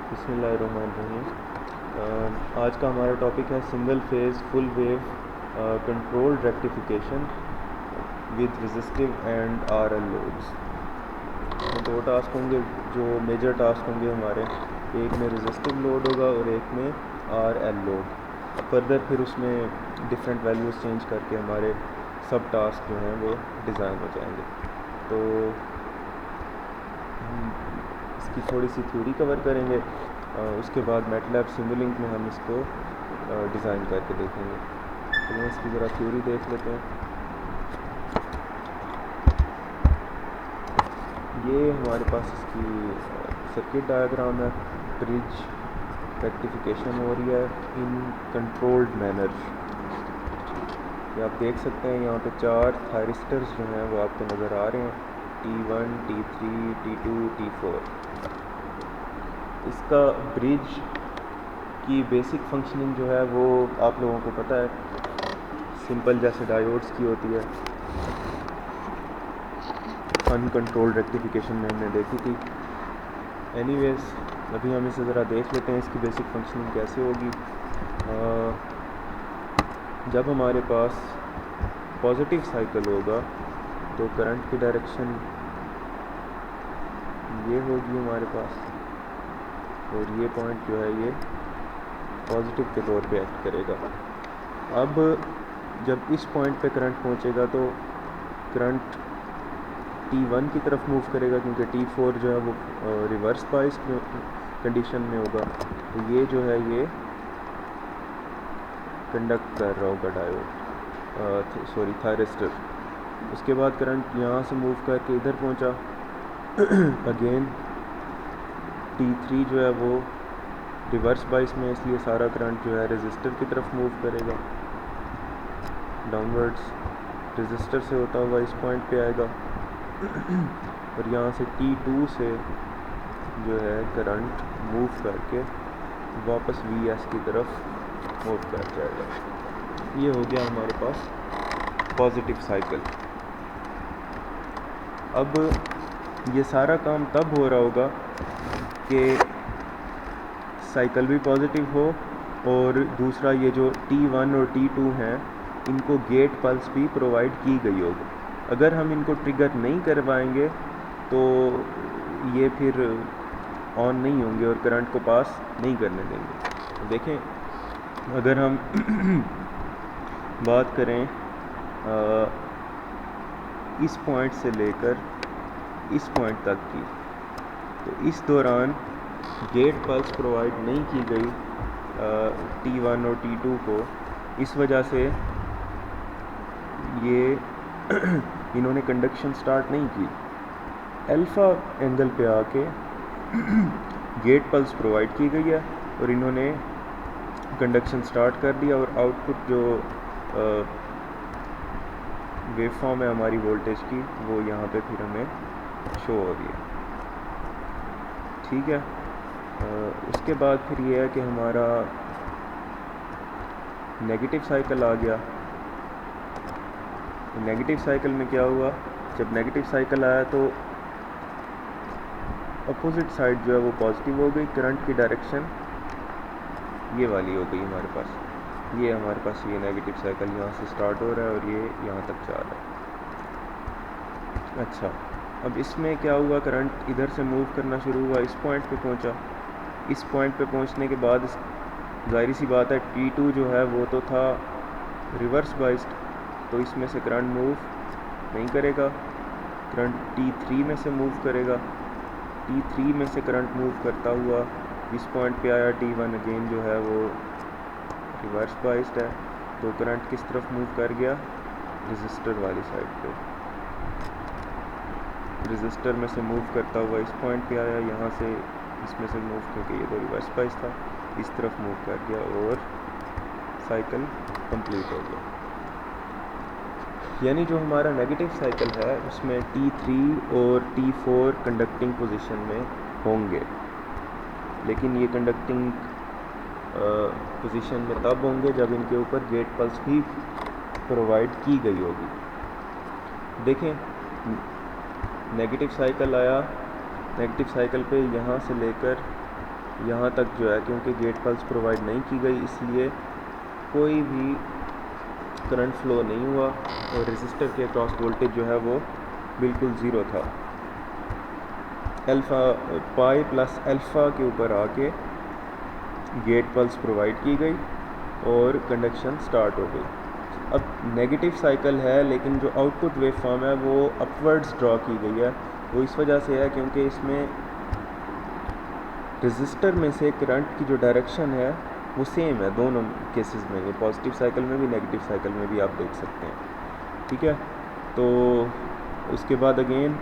बिस्मिल्लाहिर्रहमानिर्रहीम। आज का हमारा टॉपिक है single phase full wave control rectification with resistive and RL loads. दो टास्क होंगे जो मेजर टास्क होंगे हमारे, एक में रेजिस्टिव लोड होगा और एक में आरएल लोड। फर्दर फिर उसमें डिफरेंट वैल्यूज़ चेंज करके हमारे सब टास्क जो हैं वो डिज़ाइन हो जाएंगे। तो इसकी थोड़ी सी थ्योरी कवर करेंगे, उसके बाद मैटलैब सिमुलिंक में हम इसको डिज़ाइन करके देखेंगे। तो इसकी ज़रा थ्योरी देख लेते हैं। ये हमारे पास इसकी सर्किट डायग्राम है। ब्रिज रेक्टिफिकेशन हो रही है इन कंट्रोल्ड मैनर। ये आप देख सकते हैं, यहाँ पे 4 थायरिस्टर्स जो हैं वो आपको नज़र आ रहे हैं, T1, T3, T2, T4। इसका ब्रिज की बेसिक फंक्शनिंग जो है वो आप लोगों को पता है, सिंपल जैसे डायोड्स की होती है। अनकंट्रोल्ड रेक्टिफिकेशन में हमने देखी थी। एनीवेज अभी हम इसे ज़रा देख लेते हैं, इसकी बेसिक फंक्शनिंग कैसे होगी। जब हमारे पास पॉजिटिव साइकिल होगा तो करंट की डायरेक्शन ये होगी हमारे पास, और ये पॉइंट जो है ये पॉजिटिव के तौर पे एक्ट करेगा। अब जब इस पॉइंट पे करंट पहुंचेगा तो करंट T1 की तरफ मूव करेगा, क्योंकि T4 जो है वो रिवर्स बाइस कंडीशन में होगा। तो ये जो है ये कंडक्ट कर रहा होगा डायोड, थायरिस्टर। उसके बाद करंट यहाँ से मूव करके इधर पहुँचा। अगेन T3 जो है वो रिवर्स बाइस में, इसलिए सारा करंट जो है रेजिस्टर की तरफ मूव करेगा डाउनवर्ड्स। रेजिस्टर से होता हुआ इस पॉइंट पे आएगा और यहाँ से T2 से जो है करंट मूव करके वापस VS की तरफ मूव कर जाएगा। ये हो गया हमारे पास पॉजिटिव साइकिल। अब ये सारा काम तब हो रहा होगा कि साइकिल भी पॉजिटिव हो, और दूसरा ये जो T1 और T2 हैं इनको गेट पल्स भी प्रोवाइड की गई होगी। अगर हम इनको ट्रिगर नहीं करवाएंगे तो ये फिर ऑन नहीं होंगे और करंट को पास नहीं करने देंगे। देखें, अगर हम बात करें इस पॉइंट से लेकर इस पॉइंट तक की, तो इस दौरान गेट पल्स प्रोवाइड नहीं की गई T1 और T2 को। इस वजह से ये इन्होंने कंडक्शन स्टार्ट नहीं की। अल्फ़ा एंगल पे आके गेट पल्स प्रोवाइड की गई है और इन्होंने कंडक्शन स्टार्ट कर दिया, और आउटपुट जो वेव फॉर्म है हमारी वोल्टेज की वो यहाँ पे फिर हमें शो हो रही है। ठीक है। उसके बाद फिर ये है कि हमारा नेगेटिव साइकिल आ गया। नेगेटिव साइकिल में क्या हुआ, जब नेगेटिव साइकिल आया तो अपोजिट साइड जो है वो पॉजिटिव हो गई। करंट की डायरेक्शन ये वाली हो गई हमारे पास। ये हमारे पास ये नेगेटिव साइकिल यहाँ से स्टार्ट हो रहा है और ये यहाँ तक जा रहा है। अच्छा, अब इसमें क्या हुआ, करंट इधर से मूव करना शुरू हुआ, इस पॉइंट पे पहुँचा। इस पॉइंट पे पहुँचने के बाद जाहिर सी बात है T2 जो है वो तो था रिवर्स बाइस्ड, तो इसमें से करंट मूव नहीं करेगा। करंट T3 में से मूव करेगा। T3 में से करंट मूव करता हुआ इस पॉइंट पे आया। T1 अगेन जो है वो रिवर्स बाइस्ड है, तो करंट किस तरफ मूव कर गया, रेजिस्टर वाली साइड पे। रेजिस्टर में से मूव करता हुआ इस पॉइंट पे आया, यहाँ से इसमें से मूव करके, ये तो रिवर्स बाइस था, इस तरफ मूव कर गया और साइकिल कंप्लीट हो गया। यानी जो हमारा नेगेटिव साइकिल है उसमें T3 और T4 कंडक्टिंग पोजीशन में होंगे, लेकिन ये कंडक्टिंग पोजीशन में तब होंगे जब इनके ऊपर गेट पल्स भी प्रोवाइड की गई होगी। देखें, नेगेटिव साइकिल आया, नेगेटिव साइकिल पे यहाँ से लेकर यहाँ तक जो है, क्योंकि गेट पल्स प्रोवाइड नहीं की गई इसलिए कोई भी करंट फ्लो नहीं हुआ और रेजिस्टर के अक्रॉस वोल्टेज जो है वो बिल्कुल ज़ीरो था। अल्फ़ा पाई प्लस अल्फ़ा के ऊपर आके गेट पल्स प्रोवाइड की गई और कंडक्शन स्टार्ट हो गई। अब नेगेटिव साइकिल है, लेकिन जो आउटपुट वेव फॉर्म है वो अपवर्ड्स ड्रॉ की गई है। वो इस वजह से है क्योंकि इसमें रेजिस्टर में से करंट की जो डायरेक्शन है वो सेम है दोनों केसेस में, ये पॉजिटिव साइकिल में भी नेगेटिव साइकिल में भी आप देख सकते हैं। ठीक है, तो उसके बाद अगेन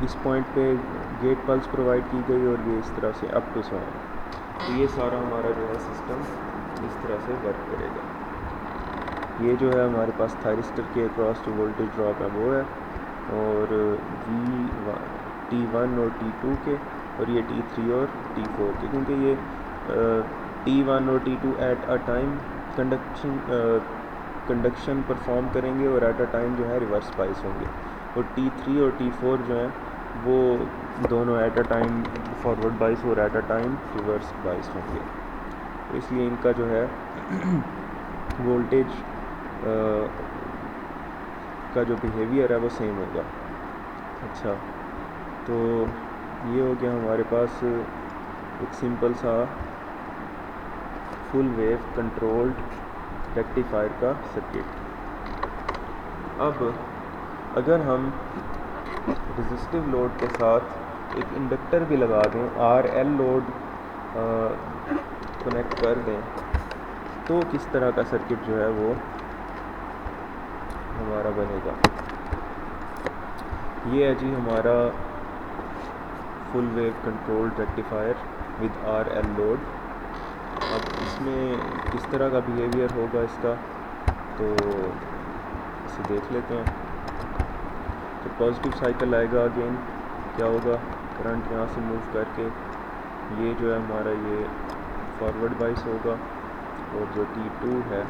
इस पॉइंट पे गेट पल्स प्रोवाइड की गई और ये इस तरह से अप टू सो ऑन। तो ये सारा हमारा जो है सिस्टम इस तरह से वर्क करेगा। ये जो है हमारे पास थायरिस्टर के अक्रॉस जो वोल्टेज ड्रॉप है वो है, और T1 और T2 के, और ये T3 और T4 के, क्योंकि ये T1 और T2 at a time conduction perform करेंगे और एट अ टाइम जो है रिवर्स बाइस होंगे, और T3 और T4 जो हैं वो दोनों एट अ टाइम फॉरवर्ड बाइस और at a time reverse bias होंगे। तो इसलिए इनका जो है वोल्टेज का जो बिहेवियर है वो सेम होगा। अच्छा, तो ये हो गया हमारे पास एक सिंपल सा फुल वेव कंट्रोल्ड रेक्टिफायर का सर्किट। अब अगर हम रेजिस्टिव लोड के साथ एक इंडक्टर भी लगा दें, RL लोड कनेक्ट कर दें, तो किस तरह का सर्किट जो है वो हमारा बनेगा। ये है जी हमारा full wave controlled rectifier with RL load. अब इसमें किस तरह का बिहेवियर होगा इसका, तो इसे देख लेते हैं। तो पॉजिटिव साइकिल आएगा, अगेन क्या होगा, करंट यहाँ से मूव करके ये जो है हमारा ये फॉरवर्ड बाइस होगा, और जो T2 है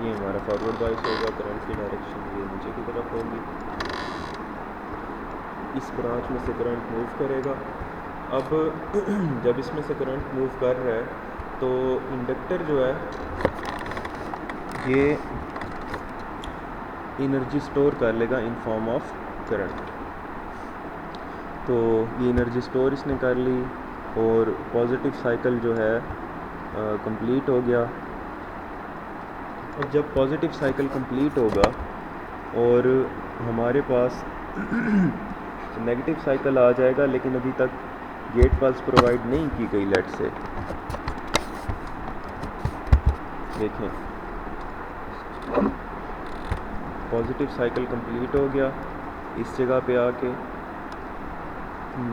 ये हमारा फॉरवर्ड बाइस होगा। करंट की डायरेक्शन ये नीचे की तरफ होगी। इस ब्रांच में से करंट मूव करेगा। अब जब इसमें से करंट मूव कर रहा है तो इंडक्टर जो है ये एनर्जी स्टोर कर लेगा इन फॉर्म ऑफ करंट। तो ये एनर्जी स्टोर इसने कर ली और पॉजिटिव साइकिल जो है कंप्लीट हो गया। और जब पॉजिटिव साइकिल कंप्लीट होगा और हमारे पास नेगेटिव साइकिल आ जाएगा, लेकिन अभी तक गेट पल्स प्रोवाइड नहीं की गई, लेट से देखें पॉजिटिव साइकिल कंप्लीट हो गया। इस जगह पे आके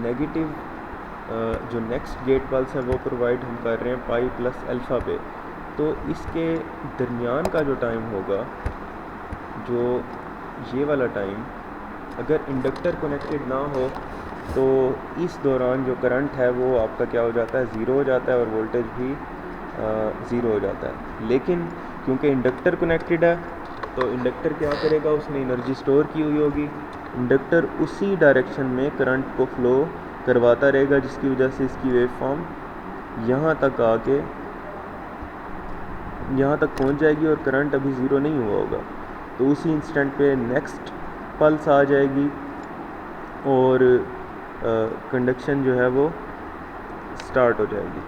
नेगेटिव जो नेक्स्ट गेट पल्स है वो प्रोवाइड हम कर रहे हैं पाई प्लस अल्फ़ा पे। तो इसके दरमियान का जो टाइम होगा, जो ये वाला टाइम, अगर इंडक्टर कनेक्टेड ना हो तो इस दौरान जो करंट है वो आपका क्या हो जाता है, ज़ीरो हो जाता है, और वोल्टेज भी ज़ीरो हो जाता है। लेकिन क्योंकि इंडक्टर कनेक्टेड है तो इंडक्टर क्या करेगा, उसने एनर्जी स्टोर की हुई होगी, इंडक्टर उसी डायरेक्शन में करंट को फ्लो करवाता रहेगा, जिसकी वजह से इसकी वेव फॉर्म यहाँ तक आके यहाँ तक पहुँच जाएगी और करंट अभी ज़ीरो नहीं हुआ होगा। तो उसी इंस्टेंट पे नेक्स्ट पल्स आ जाएगी और कंडक्शन जो है वो स्टार्ट हो जाएगी।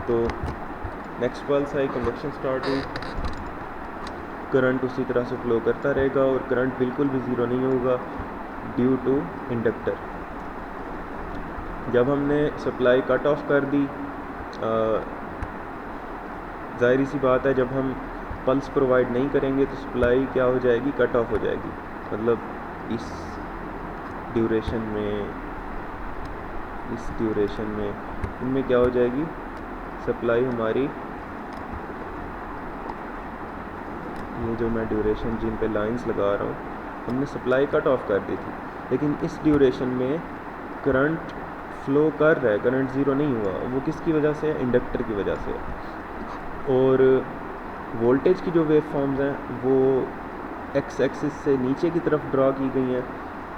तो नेक्स्ट पल्स आई, कंडक्शन स्टार्ट हुई, करंट उसी तरह से फ्लो करता रहेगा और करंट बिल्कुल भी ज़ीरो नहीं होगा ड्यू टू इंडक्टर। जब हमने सप्लाई कट ऑफ कर दी, ज़ाहिर सी बात है जब हम पल्स प्रोवाइड नहीं करेंगे तो सप्लाई क्या हो जाएगी, कट ऑफ हो जाएगी। मतलब इस ड्यूरेशन में इनमें क्या हो जाएगी, सप्लाई हमारी, ये जो मैं ड्यूरेशन जिन पे लाइंस लगा रहा हूँ, हमने सप्लाई कट ऑफ कर दी थी, लेकिन इस ड्यूरेशन में करंट फ्लो कर रहा है, करंट ज़ीरो नहीं हुआ। वो किसकी वजह से है, इंडक्टर की वजह से। और वोल्टेज की जो वेव फॉर्म्स हैं वो एक्स एक्सिस से नीचे की तरफ ड्रा की गई हैं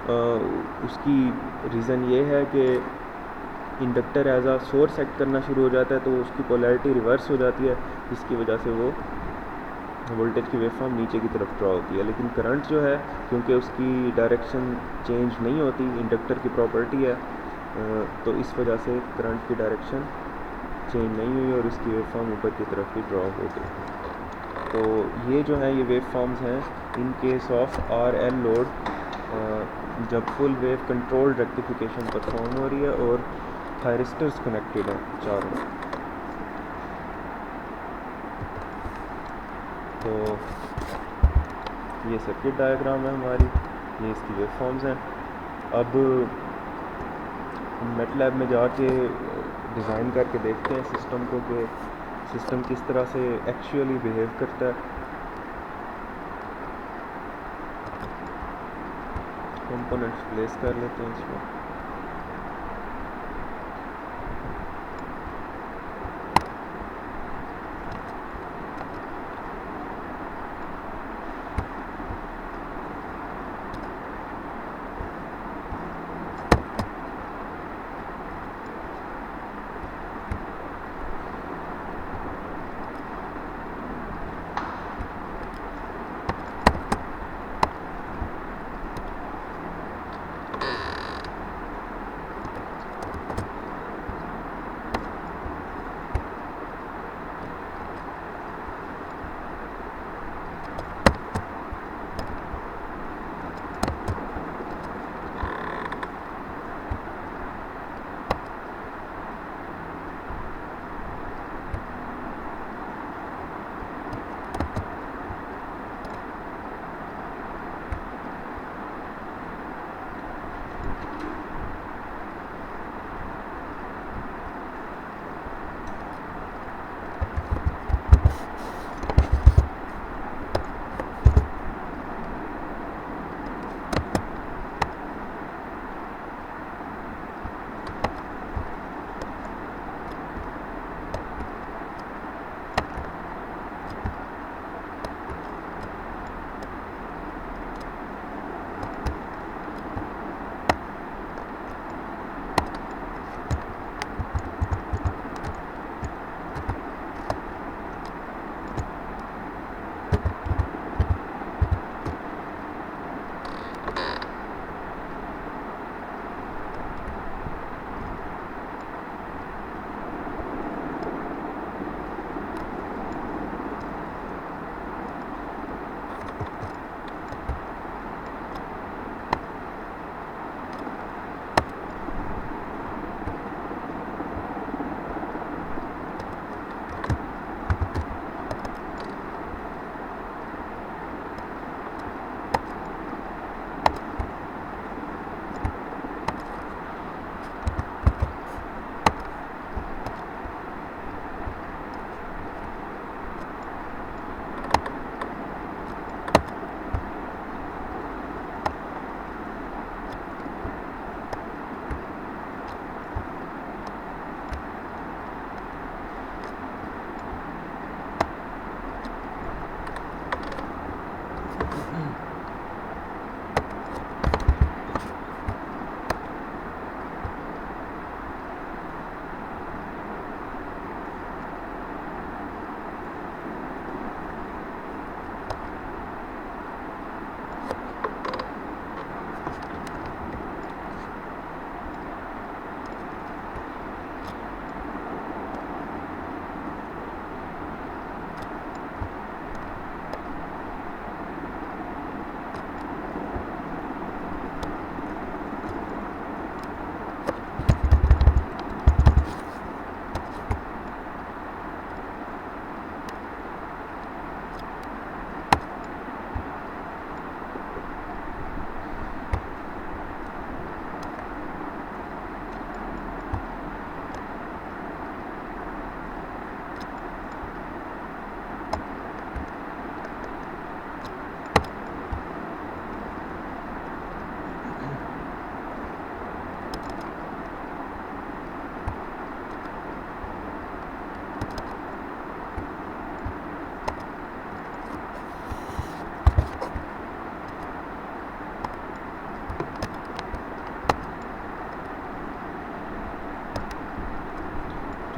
उसकी रीज़न ये है कि इंडक्टर एज आ सोर्स एक्ट करना शुरू हो जाता है, तो उसकी पोलैरिटी रिवर्स हो जाती है, जिसकी वजह से वो वोल्टेज की वेवफॉर्म नीचे की तरफ ड्रॉ होती है। लेकिन करंट जो है, क्योंकि उसकी डायरेक्शन चेंज नहीं होती, इंडक्टर की प्रॉपर्टी है, तो इस वजह से करंट की डायरेक्शन चेंज नहीं हुई और इसकी वेवफॉर्म ऊपर की तरफ ही ड्रॉ हो गई। तो ये जो है ये वेवफॉर्म्स हैं in case of R L load, जब full wave control rectification perform हो रही है और थायरिस्टर्स कनेक्टेड हैं चारों। तो ये सर्किट डायग्राम है हमारी, ये इसकी वेवफॉर्म्स हैं। अब मैटलैब में जाके डिज़ाइन करके देखते हैं सिस्टम को कि सिस्टम किस तरह से एक्चुअली बिहेव करता है। कंपोनेंट्स प्लेस कर लेते हैं इसमें।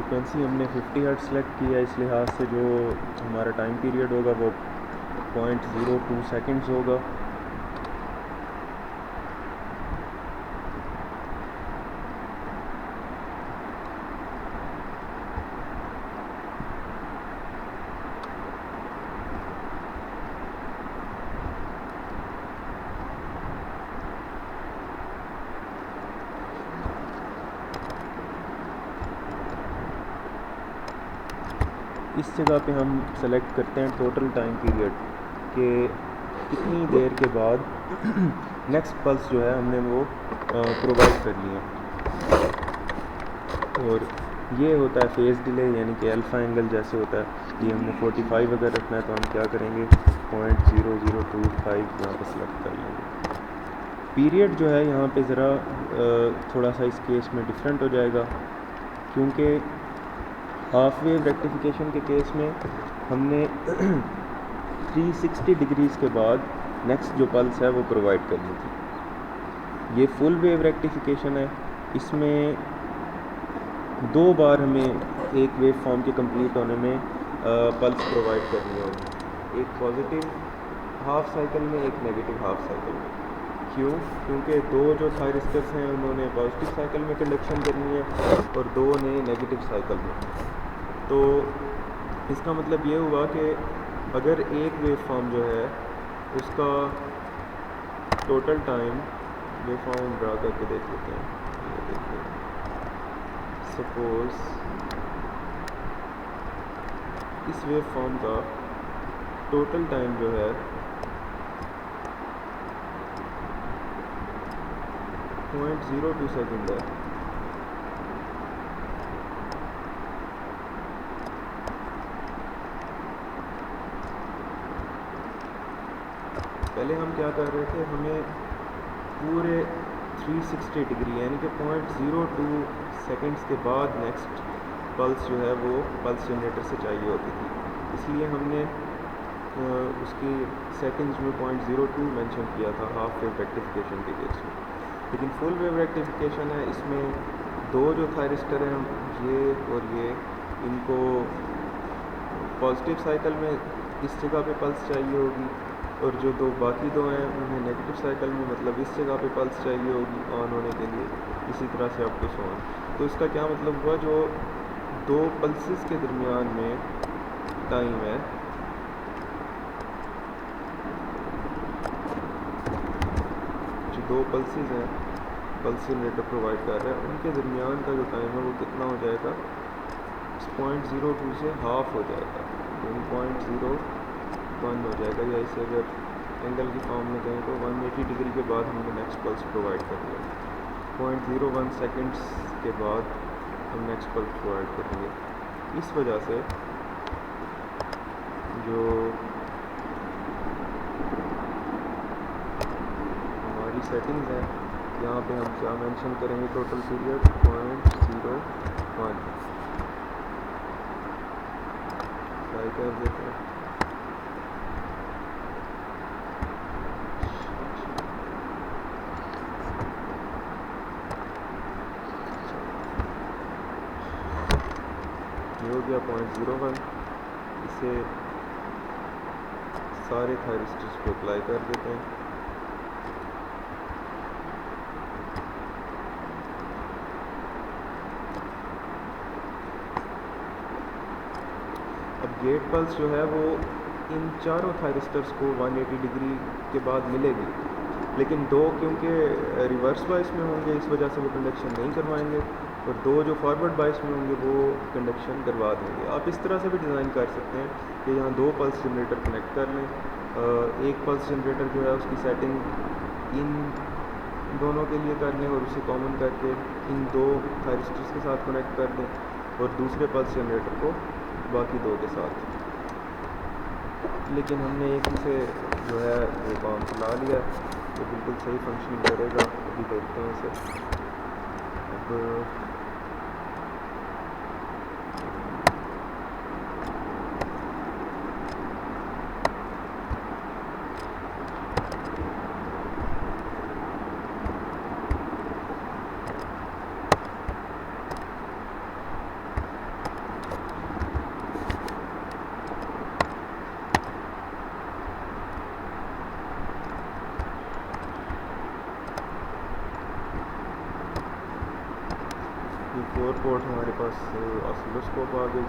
फ्रीक्वेंसी हमने 50 हर्ट्ज सेलेक्ट किया, इस लिहाज से जो हमारा टाइम पीरियड होगा वो 0.02 सेकंड्स होगा। इस जगह पे हम सेलेक्ट करते हैं टोटल टाइम पीरियड कि कितनी देर के बाद नेक्स्ट पल्स जो है हमने वो प्रोवाइड कर लिया। और ये होता है फेज़ डिले, यानी कि अल्फ़ा एंगल जैसे होता है। ये हमने 45 अगर रखना है तो हम क्या करेंगे 0.0025 यहाँ पर सेलेक्ट कर लेंगे। पीरियड जो है यहाँ पे ज़रा थोड़ा सा इस केस में डिफरेंट हो जाएगा, क्योंकि हाफ वेव रेक्टिफिकेशन के केस में हमने 360 डिग्रीज़ के बाद नेक्स्ट जो पल्स है वो प्रोवाइड करनी थी। ये फुल वेव रेक्टिफिकेशन है, इसमें 2 बार हमें एक वेव फॉर्म के कंप्लीट होने में पल्स प्रोवाइड करनी होगी, एक पॉजिटिव हाफ साइकिल में, एक नेगेटिव हाफ साइकिल में। क्यों? क्योंकि 2 जो थायरिस्टर्स हैं उन्होंने पॉजिटिव साइकिल में कंडक्शन करनी है और 2 ने नेगेटिव साइकिल में। तो इसका मतलब ये हुआ कि अगर एक वेव फॉर्म जो है उसका total time, wave form draw करके देख लेते हैं। ये देखिए, सपोज इस वेव फॉर्म का टोटल टाइम जो है 0.02 सेकंड है। पहले हम क्या कर रहे थे, हमें पूरे 360 डिग्री यानी कि 0.02 सेकंड्स के बाद नेक्स्ट पल्स जो है वो पल्स जनरेटर से चाहिए होती थी, इसलिए हमने उसकी सेकंड्स में 0.02 मेंशन किया था हाफ वेव रेक्टिफिकेशन के केस में। लेकिन फुल वेव रेक्टिफिकेशन है, इसमें 2 जो थायरिस्टर हैं ये और ये, इनको पॉजिटिव साइकिल में इस जगह पे पल्स चाहिए होगी, और जो 2 बाकी 2 हैं उन्हें नेगेटिव साइकिल में, मतलब इस जगह पे पल्स चाहिए होगी ऑन होने के लिए। इसी तरह से अप टू सो ऑन। तो इसका क्या मतलब हुआ, जो 2 पल्सेस के दरमियान में टाइम है, जो 2 पल्सेस हैं पल्स जनरेटर प्रोवाइड कर रहा है, उनके दरमियान का जो टाइम है वो कितना हो जाएगा, 0.02 से हाफ हो जाएगा, यानी 0.01 हो जाएगा। या इसे अगर एंगल की फॉर्म में कहें तो 180 डिग्री के बाद हमने नेक्स्ट पल्स प्रोवाइड कर दिया। 0.01 सेकंड्स के बाद हम नेक्स्ट पल्स प्रोवाइड करेंगे। इस वजह से जो हमारी सेटिंग्स हैं, यहाँ पे हम क्या मेंशन करेंगे, टोटल पीरियड 0.01 ट्राई कर देते हैं। ये हो गया 0.01। इसे सारे थायरिस्टर्स को अप्लाई कर देते हैं। अब गेट पल्स जो है वो इन चारों थायरिस्टर्स को 180 डिग्री के बाद मिलेगी, लेकिन 2 क्योंकि रिवर्स बाइस में होंगे इस वजह से वो कंडक्शन नहीं करवाएंगे, और 2 जो फॉरवर्ड बाइस में होंगे वो कंडक्शन करवा देंगे। आप इस तरह से भी डिज़ाइन कर सकते हैं कि यहाँ 2 पल्स जनरेटर कनेक्ट कर लें, एक पल्स जनरेटर जो है उसकी सेटिंग इन दोनों के लिए कर लें और उसे कॉमन करके इन 2 थायरिस्टर्स के साथ कनेक्ट कर दें, और दूसरे पल्स जनरेटर को बाकी 2 के साथ। लेकिन हमने एक ही से जो है वो काम चला लिया, तो बिल्कुल सही फंक्शनिंग करेगा। अभी देखते हैं इसे। अब एक और पोर्ट हमारे पास ऑसिलोस्कोप आ गई।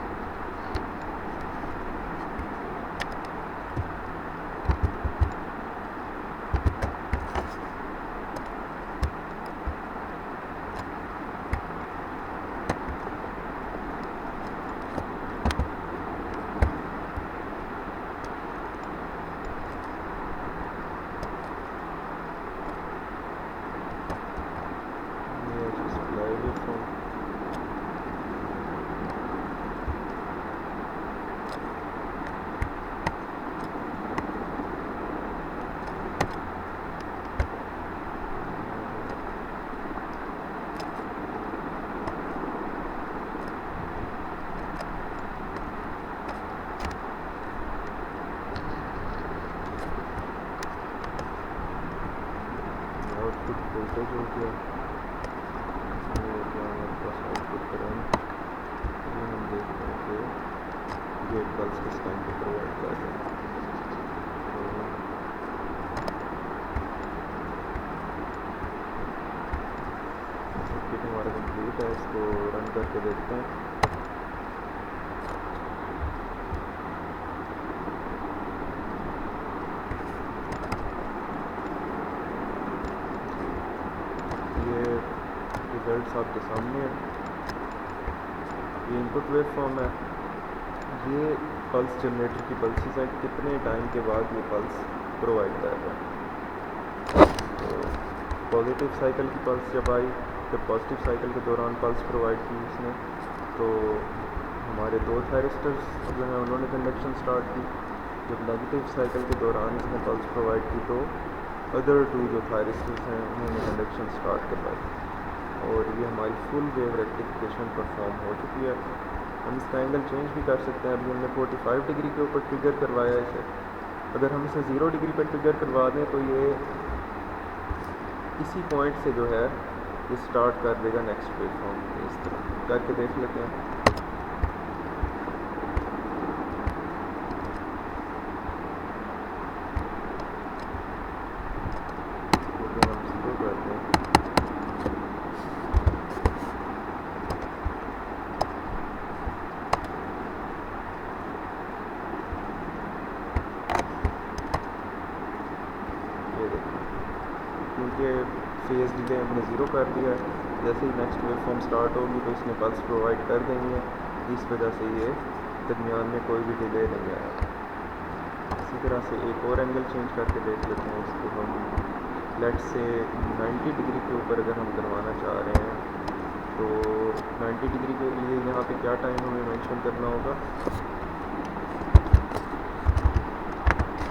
आउटपुट वोल्टेज हो गया, ये हो गया हमारे पास आउटपुट करंट। ये हम देखते हैं कि ये पल्स किस टाइम पे प्रोवाइड कर रहे हैं। तो सर्किट हमारा कंप्लीट है, इसको रन करके देखते हैं। रिजल्ट्स आपके सामने है। ये इनपुट वेव फॉर्म है, ये पल्स जनरेटर की पल्सेस हैं, कितने टाइम के बाद ये पल्स प्रोवाइड कर रहा है। तो पॉजिटिव साइकिल की पल्स जब आई, जब पॉजिटिव साइकिल के दौरान पल्स प्रोवाइड की इसने, तो हमारे दो थायरिस्टर्स जो हैं उन्होंने कंडक्शन स्टार्ट की। जब नेगेटिव साइकिल के दौरान इसने पल्स प्रोवाइड की तो अदर टू जो थायरिस्टर्स हैं उन्होंने कंडक्शन स्टार्ट करवाई, और ये हमारी फुल वेव रेक्टिफिकेशन परफॉर्म हो चुकी है। हम इसका एंगल चेंज भी कर सकते हैं। अभी हमने 45 डिग्री के ऊपर ट्रिगर करवाया है इसे। अगर हम इसे 0 डिग्री पर ट्रिगर करवा दें तो ये इसी पॉइंट से जो है ये स्टार्ट कर देगा नेक्स्ट वेव फॉर्म। इस तरह करके देख लेते हैं। क्योंकि फेज़ डिले हमने ज़ीरो कर दिया है, जैसे ही नेक्स्ट वेव फॉर्म स्टार्ट होगी तो इसने पल्स प्रोवाइड कर देंगे, इस वजह से ये दरमियान में कोई भी डिले नहीं आया। इसी तरह से एक और एंगल चेंज करके देख लेते हैं। इसको हम लेट से 90 डिग्री के ऊपर अगर हम करवाना चाह रहे हैं तो 90 डिग्री के लिए यहाँ पे क्या टाइम हमें मेंशन करना होगा,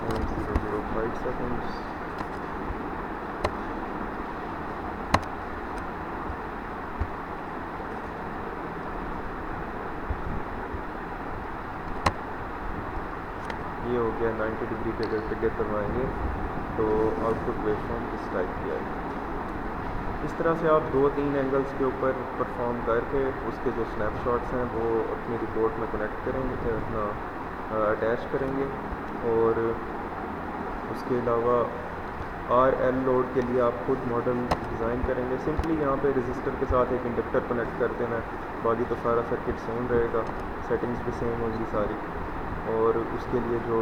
0.005 सेकेंड्स। ये हो गया 90 डिग्री पे अगर ट्रिगर करवाएंगे तो आउटपुट वेवफॉर्म किस टाइप की आएगी। इस तरह से आप 2-3 एंगल्स के ऊपर परफॉर्म करके उसके जो स्नैपशॉट्स हैं वो अपनी रिपोर्ट में कनेक्ट करेंगे, अपना अटैच करेंगे। और उसके अलावा RL लोड के लिए आप खुद मॉडल डिज़ाइन करेंगे। सिंपली यहाँ पे रेजिस्टर के साथ एक इंडक्टर कनेक्ट कर देना है, बाकी तो सारा सर्किट सेम रहेगा, सेटिंग्स भी सेम होंगी सारी, और उसके लिए जो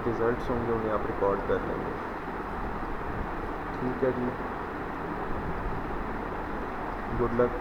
रिज़ल्ट्स होंगे उन्हें आप रिकॉर्ड कर लेंगे। ठीक है जी, गुड लक।